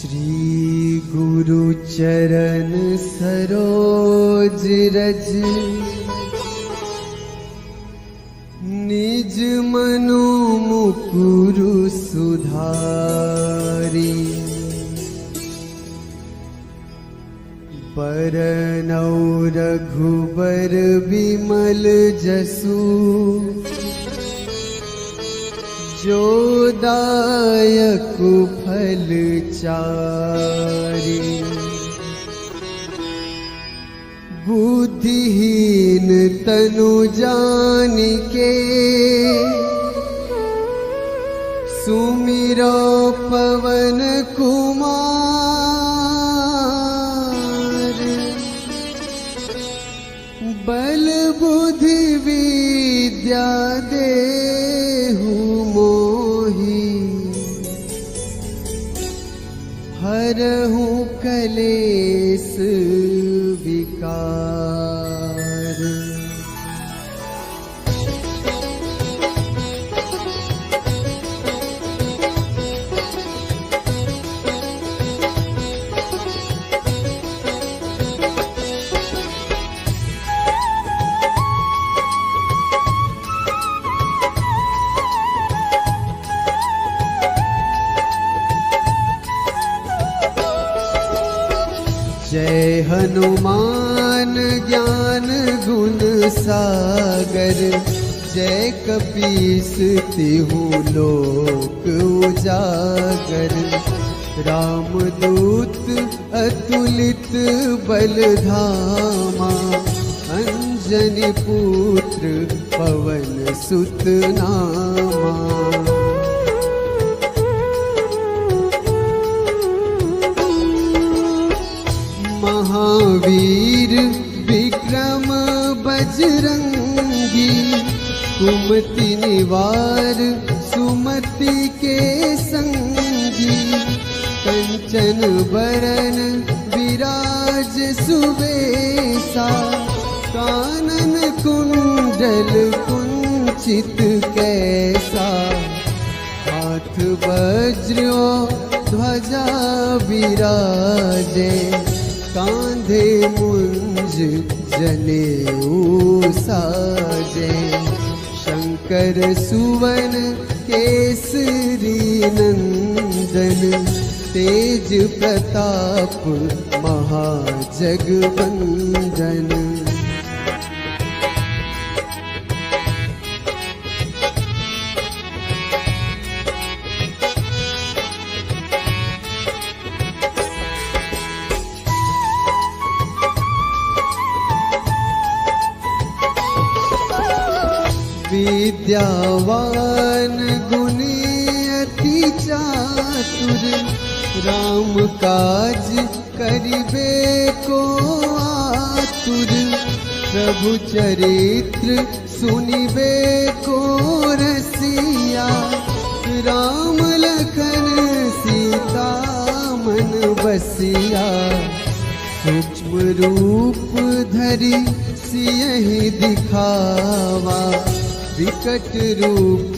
श्री गुरु चरण सरोज रज निज मनु मुकुरु सुधारी। बरनौ रघुबर बिमल जसु जो दायक फल चारि। बुद्धिहीन तनु जानिके सुमिरो पवन कुमार। बल बुद्धि विद्या देहु मोहि हरहु कलेस विकार। जय हनुमान ज्ञान गुण सागर। जय कपीस तिहु लोक उजागर। रामदूत अतुलित बल धामा। अंजनी पुत्र पवन सुत नामा। महावीर विक्रम बजरंगी। कुमति निवार सुमति के संगी। कंचन बरन विराज सुबेसा। कानन कुंडल कुंचित कैसा। हाथ वज्र ध्वजा विराजे। कांधे मुंज जनेऊ साजे। शंकर सुवन केसरी नंदन। तेज प्रताप महाजगवंदन। विद्यावान गुणी अति चातुर। राम काज करिबे को आतुर। प्रभु चरित्र सुनिबे को रसिया। राम लखन सीता मन बसिया। सूक्ष्म रूप धरि सियहि दिखावा। विकट रूप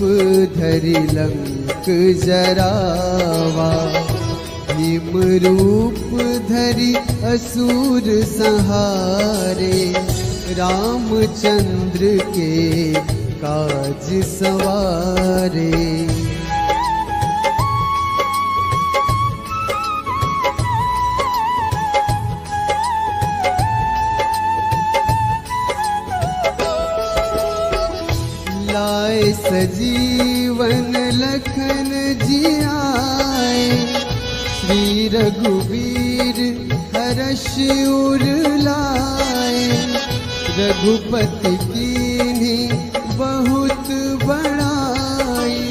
धरि लंक जरावा। भीम रूप धरि असुर संहारे। रामचंद्र के काज सवारे। लाए सजीवन लखन जियाए। श्री रघुवीर हर्ष उर लाए। रघुपति कीन्ही बहुत बड़ाई।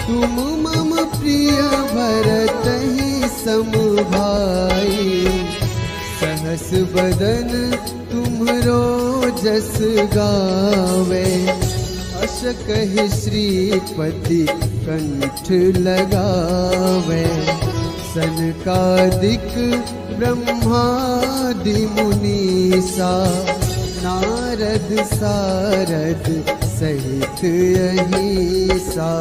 तुम मम प्रिय भरतहि सम भाई। सहस बदन तुम्हरो जस गावे। अस कहि श्रीपति कंठ लगावे। सनकादिक ब्रह्मादि मुनीसा। नारद सारद सहित अहिसा।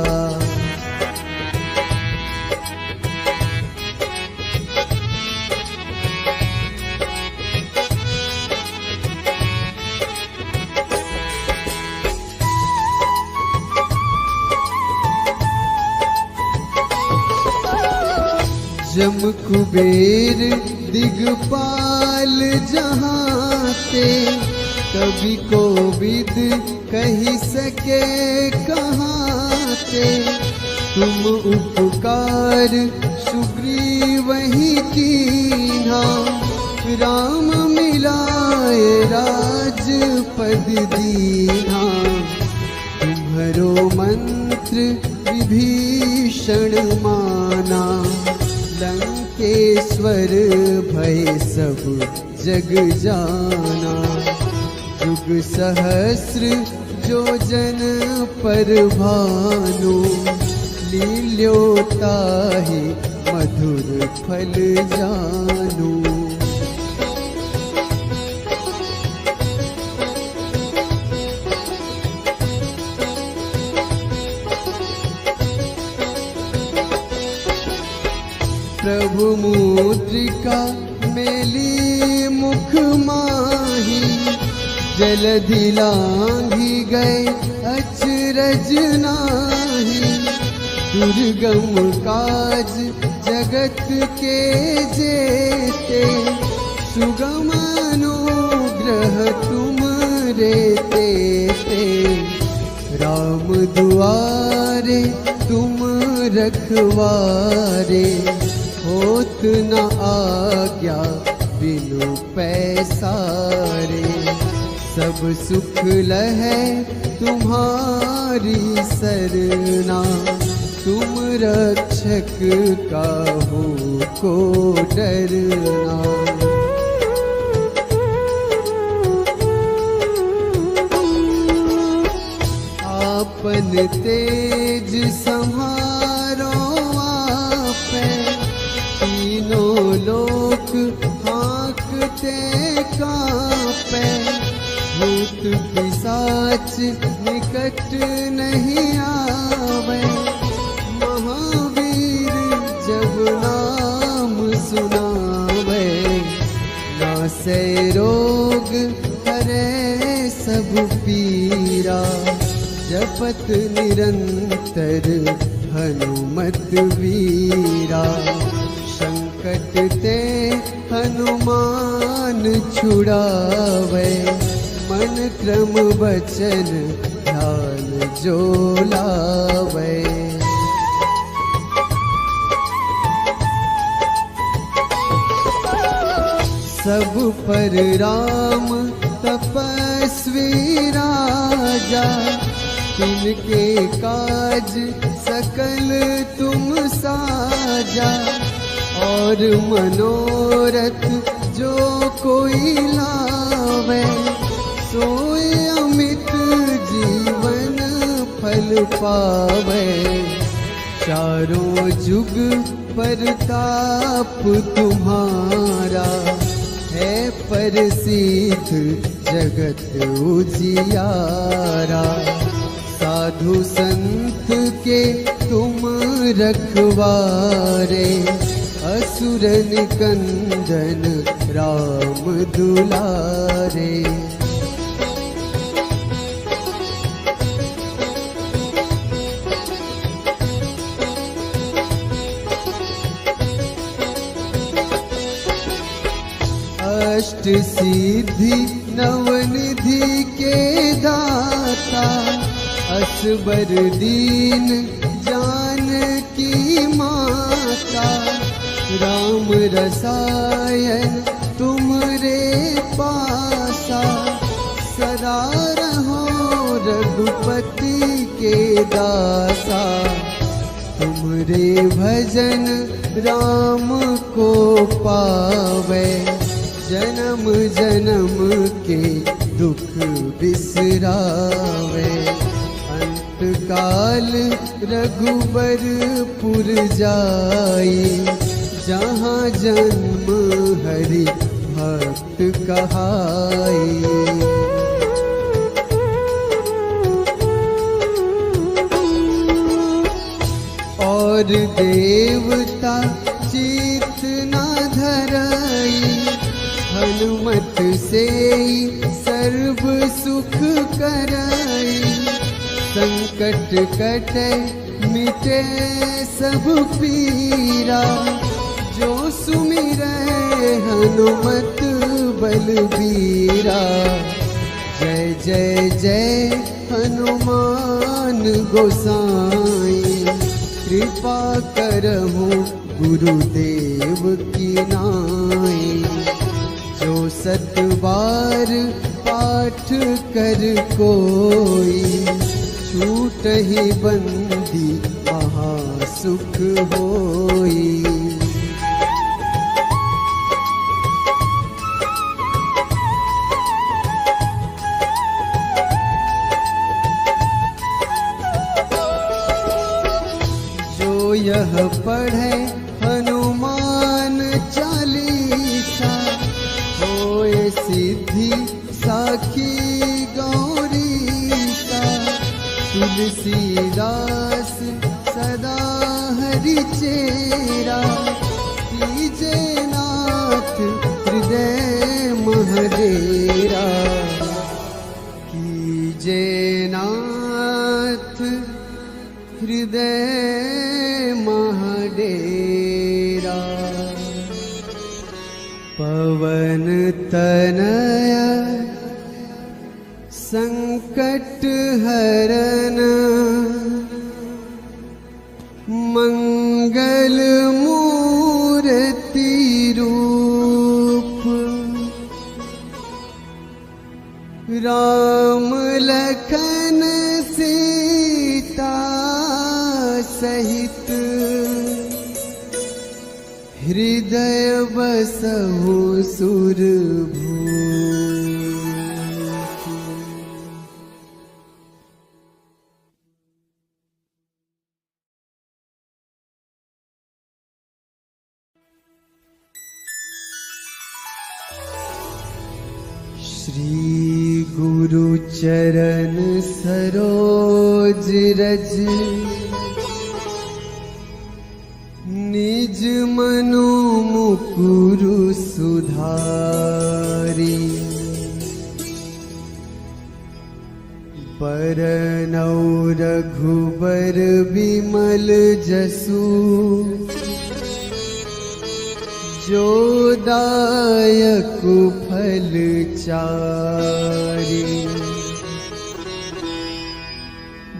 जम कुबेर दिगपाल जहाँ ते, कभी कोविद कही सके कहाँ ते। तुम उपकार सुग्रीव ही कीन्हा, राम मिलाए राजपद दीन्हा। तुम्हरो मंत्र विभीषण माना, लंकेश्वर भय सब जग जाना। युग सहस्र जो जन पर भानु, लील्योता ही मधुर फल जानू। प्रभु मुद्रिका मेली मुख माही, जलधि लांघी गए अचरज नाही। दुर्गम काज जगत के जेते, सुगम अनुग्रह तुम रे तेते। राम दुआरे तुम रखवारे, होत न आज्ञा बिनु पैसारे। सब सुख लहै तुम्हारी सरना, तुम रक्षक काहू को डरना। आपन तेज संहारो आपे, तीनों लोक हाँकते कांपे। भूत पिशाच निकट नहीं आवे, महावीर जब नाम सुनावे। नासै रोग हरै सब पीरा, जपत निरंतर हनुमत वीरा। संकट ते हनुमान छुड़ावे, मन क्रम वचन ध्यान जो लावे। सब पर राम तपस्वी राजा, तिनके काज सकल तुम साजा। और मनोरथ जो कोई लावे, सोई अमित जीवन फल पावे। चारों जुग परताप तुम्हारा, है प्रसिद्ध जगत उजियारा। साधु संत के तुम रखवारे, असुर निकंदन राम दुलारे। अष्ट सिद्धि नवनिधि के दाता, असबर दीन जानकी माता। राम रसायन तुमरे पासा, सदा रहो रघुपति के दासा। तुमरे भजन राम को पावे, जन्म जन्म के दुख बिसरावे। अंत काल रघुबरपुर जाई, जहाँ जन्म हरि भक्त कहाई। और देवता चित न धरई, हनुमत से सर्व सुख करई। संकट कटे मिटे सब पीरा, जो सुमिरै हनुमत बलबीरा। जय जय जय हनुमान गोसाई, कृपा करहु गुरुदेव की नाई। जो 7 बार पाठ कर कोई, छूटहि बंदी महासुख होई। यह पढ़े हनुमान चालीसा, होए सिद्धि साखी गौरीसा। तुलसीदास सदा हरि चेरा, कीजे नाथ हृदय महडेरा। कीजे नाथ हृदय महडेरा। पवन तनया संकट हरन, मंगल मूर्ति रूप। राम लखन सीता सहित, हृदय बसहु सुरभूप। श्री गुरु चरण सरोज रज, निज मनु मुकुरु सुधारी। बरनौ रघुबर बिमल जसु, जो दायक फल चारि।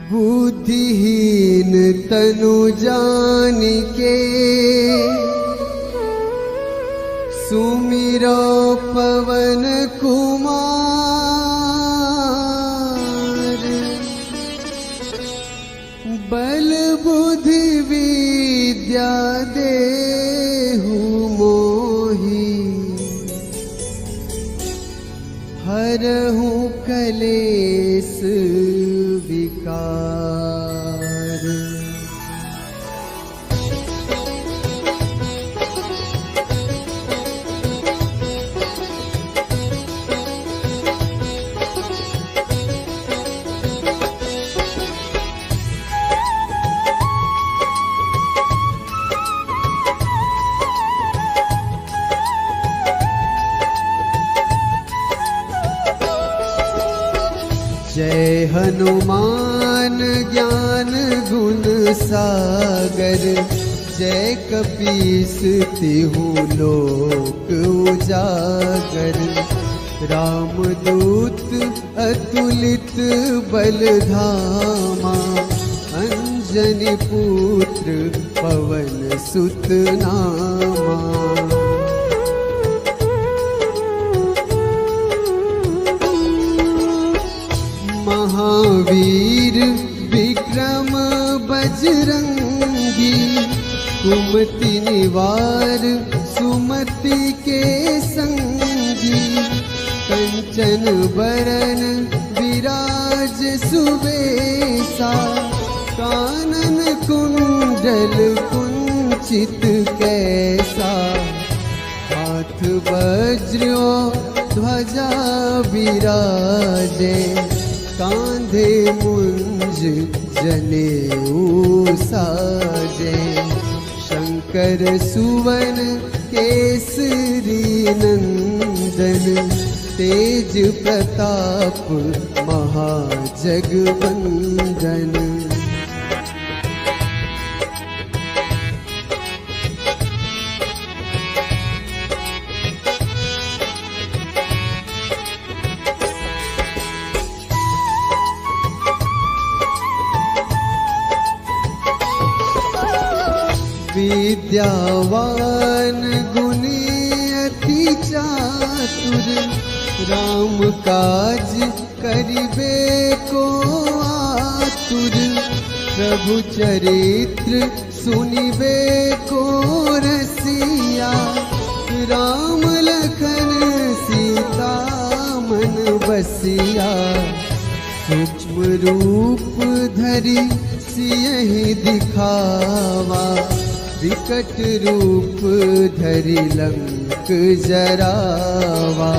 बुद्धिहीन तनु जानिके, सुमिरो पवन कुमार। बल बुद्धि विद्या देहु मोहि, हरहु कलेस विकार। जय हनुमान ज्ञान गुण सागर, जय कपीस तिहु लोक उजागर। रामदूत अतुलित बल धामा, अंजनी पुत्र पवन सुत नामा। महावीर विक्रम बजरंगी, कुमति निवार सुमति के संगी। कंचन बरन विराज सुबेसा, कानन कुंडल कुंचित कैसा। हाथ वज्र ध्वजा विराजे, कांधे मुंज जनेऊ साजे। शंकर सुवन केसरी नंदन, तेज प्रताप महाजगवंदन। विद्यावान गुणी अति चातुर, राम काज करिबे को आतुर, प्रभु चरित्र सुनिबे को रसिया, राम लखन सीता मन बसिया, सूक्ष्म रूप धरि सियहि दिखावा, विकट रूप धरि लंक जरावा,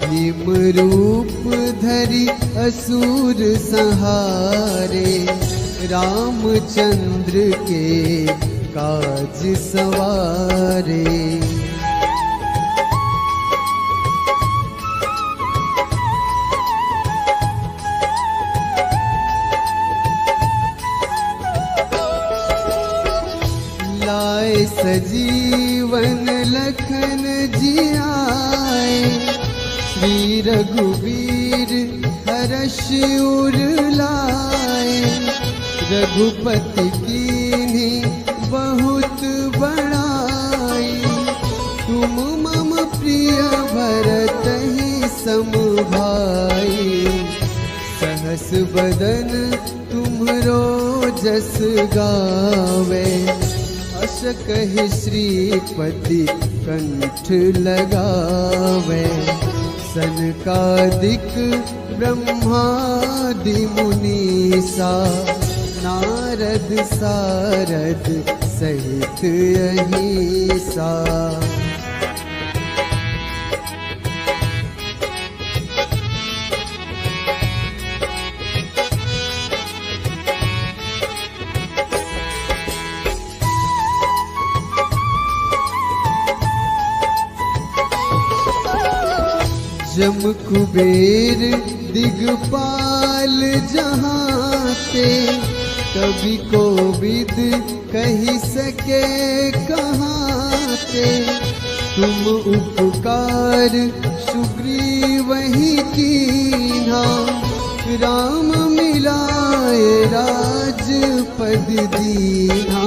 भीम रूप धरि असुर संहारे, रामचंद्र के काज सवारे। लाए सजीवन लखन जियाए, श्री रघुवीर हर्ष उर लाए, रघुपति कीन्ही बहुत बड़ाई, तुम मम प्रिय भरतहि सम भाई, सहस बदन तुम्हरो जस गावे, अस कहि श्रीपति कंठ लगावे, सनकादिक ब्रह्मादि मुनीसा, नारद सारद सहित अहिसा। जम कुबेर दिगपाल जहाते, कवि कोविद कही सके कहाते, तुम उपकार सुग्रीवहि कीन्हा, राम मिलाए राजपद दीन्हा,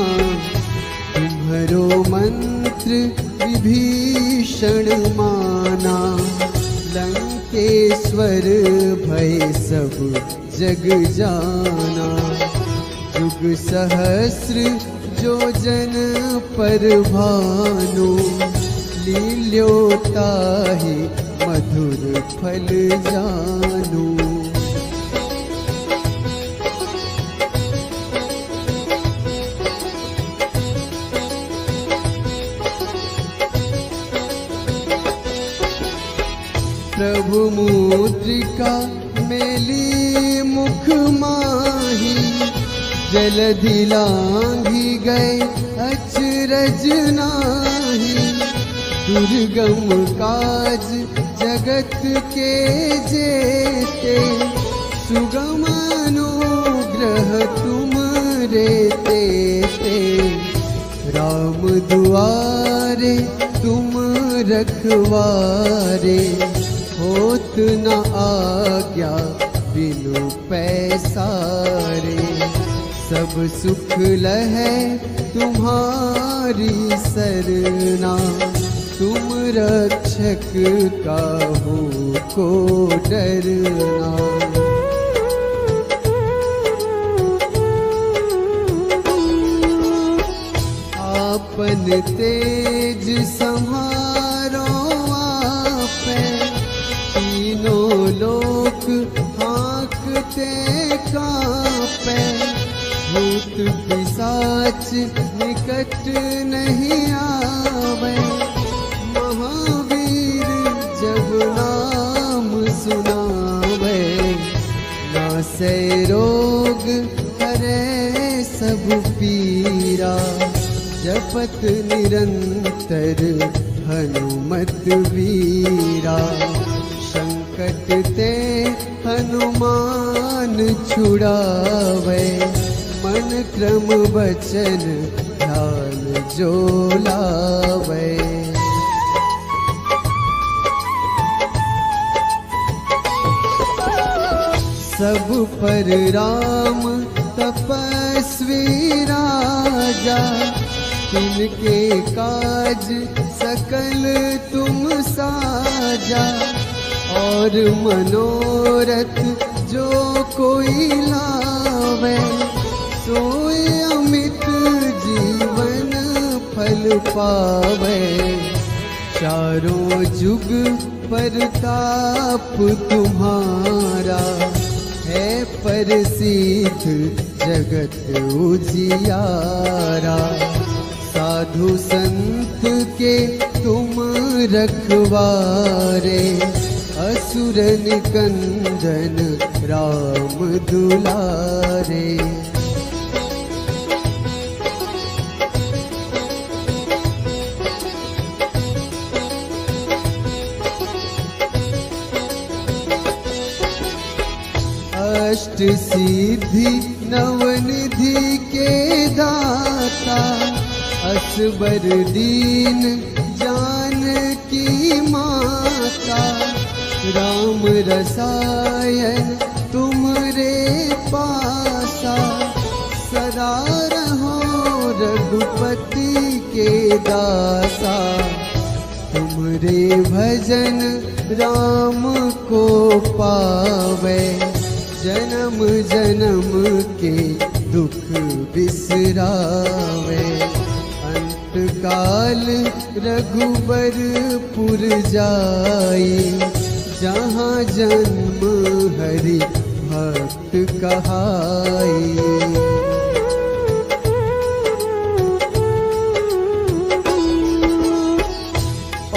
तुम्हरो मंत्र विभीषण माना, लंकेश्वर भय सब जग जाना, युग सहस्र जो जन पर भानु, लील्योताहि मधुर फल जानू। प्रभु मुद्रिका मेली मुख माही, जलधि लांघि गए अचरज नाही, दुर्गम काज जगत के जेते, सुगम अनुग्रह तुम रे तेते, राम दुआरे तुम रखवारे, होत न आज्ञा बिनु पैसारे, सब सुख लहै तुम्हारी सरना, तुम रक्षक काहू को डरना। आपन तेज सम्हारो आपे, तीनों लोक हाँकते कांपे, भूत पिशाच निकट नहीं आवे, महावीर जब नाम सुनावे, नासै रोग हरै सब पीरा, जपत निरंतर हनुमत वीरा, संकट ते हनुमान छुड़ावे, मन क्रम वचन ध्यान जो लावे। सब पर राम तपस्वी राजा, तिनके काज सकल तुम साजा, और मनोरथ जो कोई लावे, सोई अमित जीवन फल पावे। चारों जुग परताप तुम्हारा, है प्रसिद्ध जगत उजियारा। साधु संत के तुम रखवारे, असुर निकंदन राम दुलारे। अष्ट सिद्धि नवनिधि के दाता, असबर दीन जानकी माता। राम रसायन तुमरे पासा, सदा रहो रघुपति के दासा। तुमरे भजन राम को पावे, जन्म जन्म के दुख बिसरावे। अंत काल रघुबरपुर जाई, जहाँ जन्म हरि भक्त कहाई।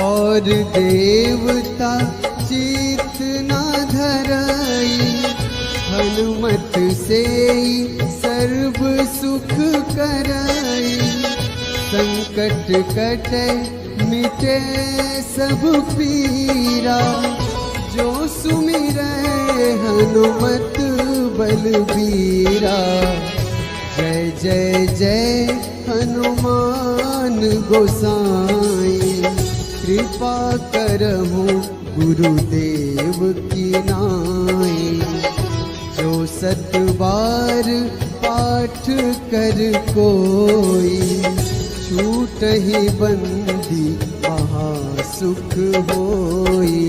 और देवता चित न धरई, हनुमत से सर्व सुख करई। संकट कटे मिटे सब पीरा, जो सुमिरै हनुमत बलबीरा। जय जय जय हनुमान गोसाई, कृपा करहु गुरुदेव की नाई। जो सत बार पाठ कर कोई, छूटहि बंदी महासुख होई।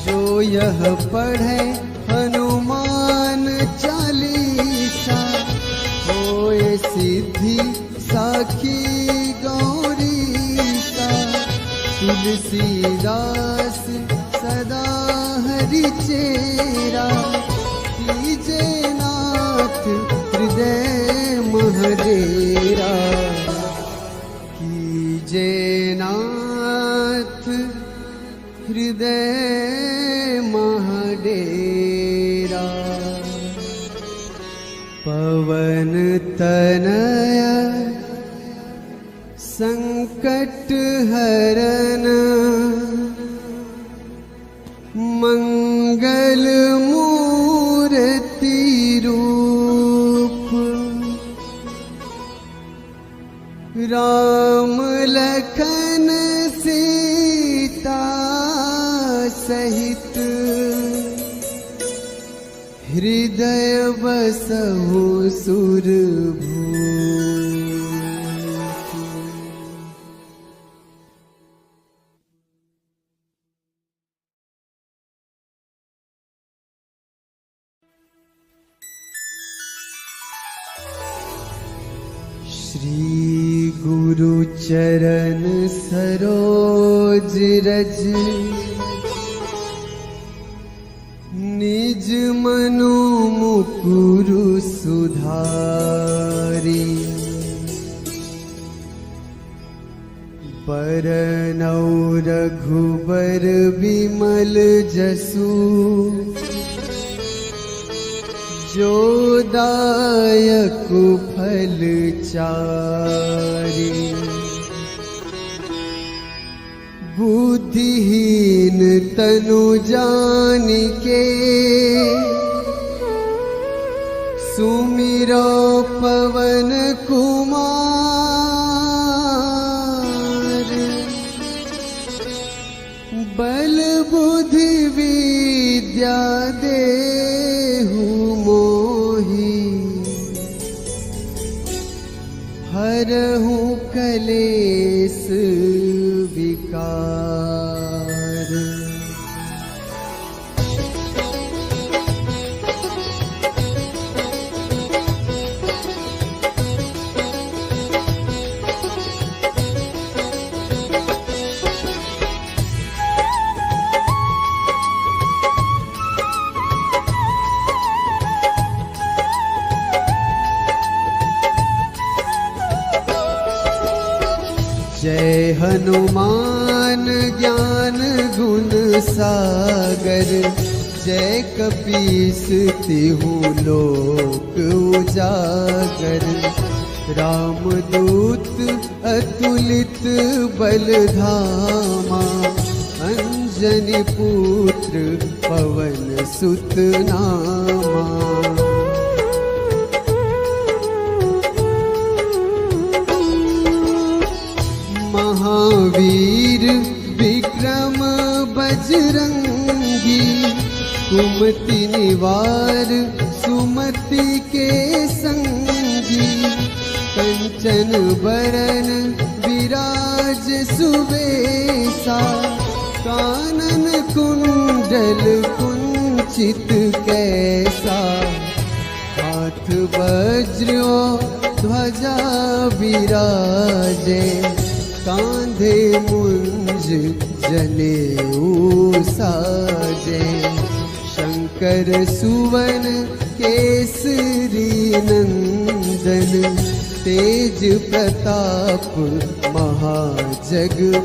जो यह पढ़े हनुमान चालीसा, होए सिद्धि साखी गौरीसा। तुलसीदास सदा हरि चेरा, कीजे नाथ हृदय महडेरा। कीजे नाथ हृदय महडेरा। पवन तनया संकट हरन, मंगल मूर्ति रूप। राम लखन सीता सहित, हृदय बसहु सुरभूप। श्री गुरु चरण सरोज रज, निज मनु मुकुरु सुधारी। बरनौ रघुबर बिमल जसु, जो दायक फल चारि। बुद्धिहीन तनु जानिके, सुमिरो पवन कुमार। विद्या देहु मोहि, हरहु कलेस विकार। जय हनुमान ज्ञान गुण सागर, जय कपीस तिहु लोक उजागर। रामदूत अतुलित बल धामा, अंजनी पुत्र पवन सुत नामा। महावीर विक्रम बजरंगी, कुमति निवार सुमति के संगी। कंचन बरन विराज सुबेसा, कानन कुंडल कुंचित कैसा। हाथ वज्र ध्वजा विराजे, कांधे मुंज जनेऊ साजे। शंकर सुवन केसरी नंदन, तेज प्रताप महाजगवंदन।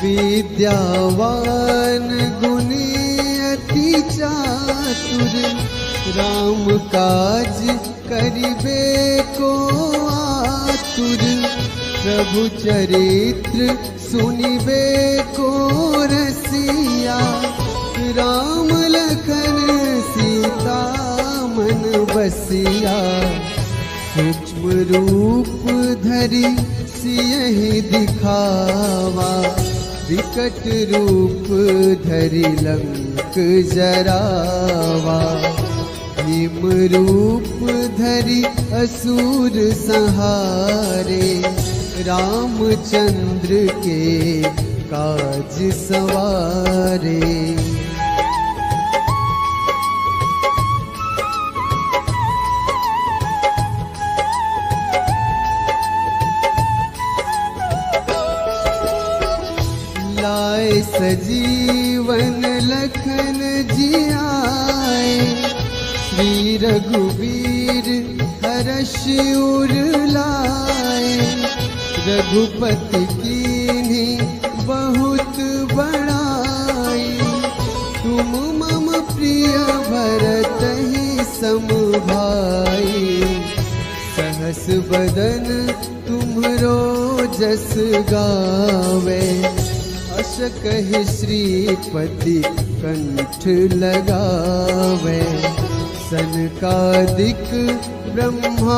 विद्यावान गुणी अति चातुर, राम काज करिबे को आतुर। प्रभु चरित्र सुनिबे को रसिया, राम लखन सीता मन बसिया। सूक्ष्म रूप धरि सियहि दिखावा, विकट रूप धरि लंक जरावा। भीम रूप धरि असुर संहारे, रामचंद्र के काज सवारे। लाए सजीवन लखन जियाए, श्री रघुवीर हर्ष उर लाए। रघुपति कीन्ही बहुत बड़ाई, तुम मम प्रिय भरतहि सम भाई। सहस बदन तुम्हरो जस गावे, अस कहि श्रीपति कंठ लगावे। सनकादिक ब्रह्मा